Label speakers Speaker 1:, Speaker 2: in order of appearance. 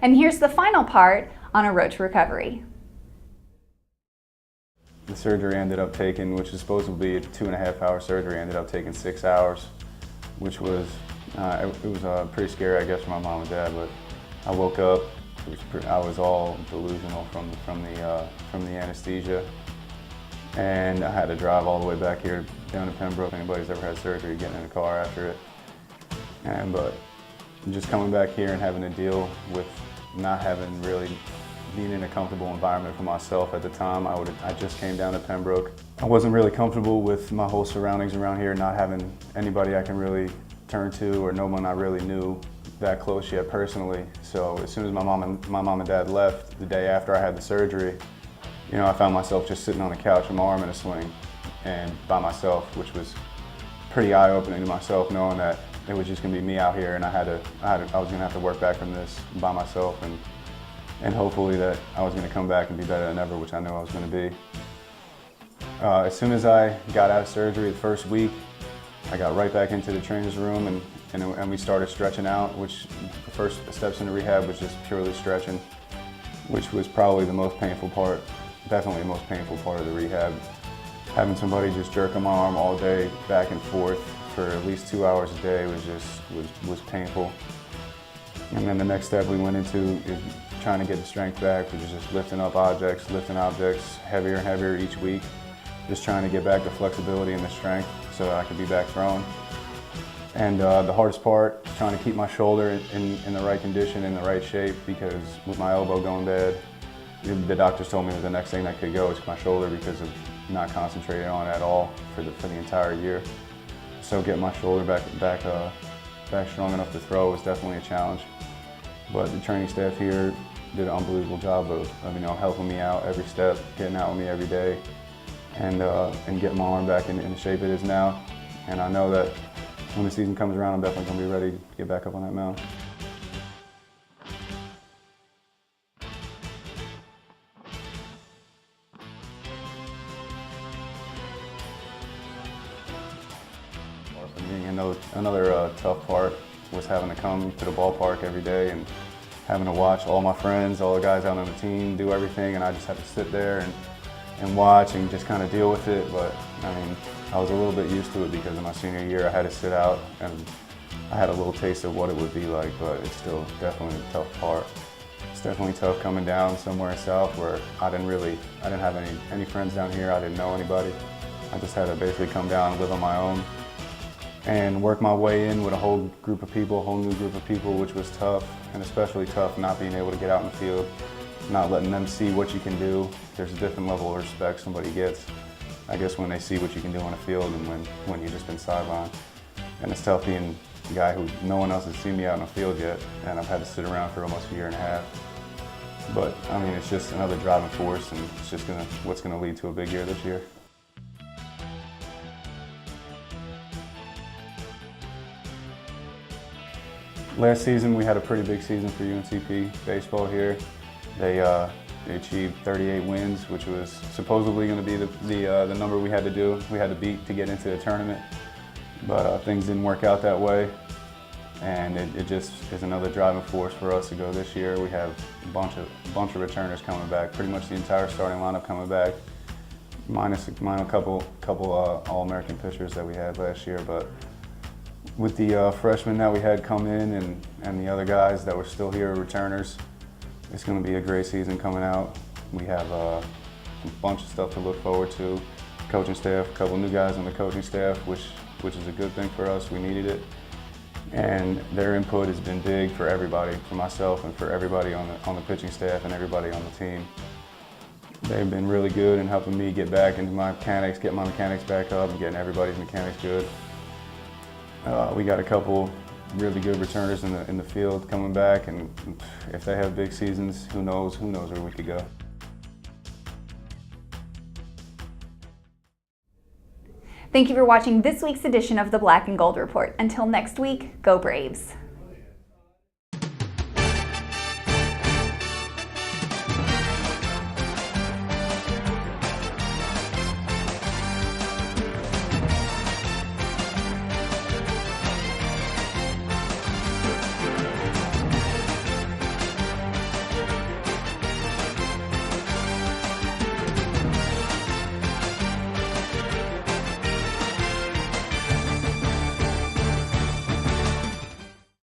Speaker 1: And here's the final part on a road to recovery.
Speaker 2: The surgery ended up taking, which is supposed to be a 2.5-hour surgery, ended up taking 6 hours, which was, it was pretty scary, I guess, for my mom and dad, but I woke up, I was all delusional from the anesthesia, and I had to drive all the way back here down to Pembroke. If anybody's ever had surgery, getting in a car after it. But just coming back here and having to deal with not having really being in a comfortable environment for myself at the time. I just came down to Pembroke. I wasn't really comfortable with my whole surroundings around here, not having anybody I can really turn to or no one I really knew that close yet personally. So as soon as my mom and dad left the day after I had the surgery, you know, I found myself just sitting on the couch with my arm in a sling and by myself, which was pretty eye-opening to myself, knowing that it was just going to be me out here, and I was going to have to work back from this by myself, and hopefully that I was going to come back and be better than ever, which I knew I was going to be. As soon as I got out of surgery the first week, I got right back into the trainer's room and we started stretching out, which the first steps into rehab was just purely stretching, which was probably the most painful part, definitely the most painful part of the rehab. Having somebody just jerk on my arm all day back and forth for at least 2 hours a day was painful. And then the next step we went into is trying to get the strength back, which is just lifting objects heavier and heavier each week. Just trying to get back the flexibility and the strength so that I could be back thrown. And the hardest part is trying to keep my shoulder in the right condition, in the right shape, because with my elbow going bad, the doctors told me that the next thing that could go is my shoulder because of not concentrating on it at all for the entire year. So getting my shoulder back strong enough to throw was definitely a challenge. But the training staff here did an unbelievable job of helping me out every step, getting out with me every day, and getting my arm back in the shape it is now. And I know that when the season comes around, I'm definitely going to be ready to get back up on that mound. Another tough part was having to come to the ballpark every day and having to watch all my friends, all the guys out on the team do everything, and I just had to sit there and watch and just kind of deal with it. But I mean, I was a little bit used to it because in my senior year I had to sit out and I had a little taste of what it would be like, but it's still definitely a tough part. It's definitely tough coming down somewhere south where I didn't have any friends down here, I didn't know anybody. I just had to basically come down and live on my own and work my way in with a whole new group of people, which was tough, and especially tough not being able to get out in the field, not letting them see what you can do. There's a different level of respect somebody gets, I guess, when they see what you can do on the field and when you've just been sidelined. And it's tough being a guy who no one else has seen me out in the field yet, and I've had to sit around for almost a year and a half. But I mean, it's just another driving force, and it's just what's going to lead to a big year this year. Last season we had a pretty big season for UNCP baseball here. They achieved 38 wins, which was supposedly going to be the number we had to beat to get into the tournament. But things didn't work out that way, and it just is another driving force for us to go this year. We have a bunch of returners coming back, pretty much the entire starting lineup coming back, minus a couple All-American pitchers that we had last year. But with the freshmen that we had come in and the other guys that were still here, returners, it's going to be a great season coming out. We have a bunch of stuff to look forward to. Coaching staff, a couple new guys on the coaching staff, which is a good thing for us. We needed it. And their input has been big for everybody, for myself and for everybody on the pitching staff and everybody on the team. They've been really good in helping me get back into my mechanics, get my mechanics back up, and getting everybody's mechanics good. We got a couple really good returners in the field coming back, and if they have big seasons, who knows where we could go.
Speaker 1: Thank you for watching this week's edition of the Black and Gold Report. Until next week, go Braves!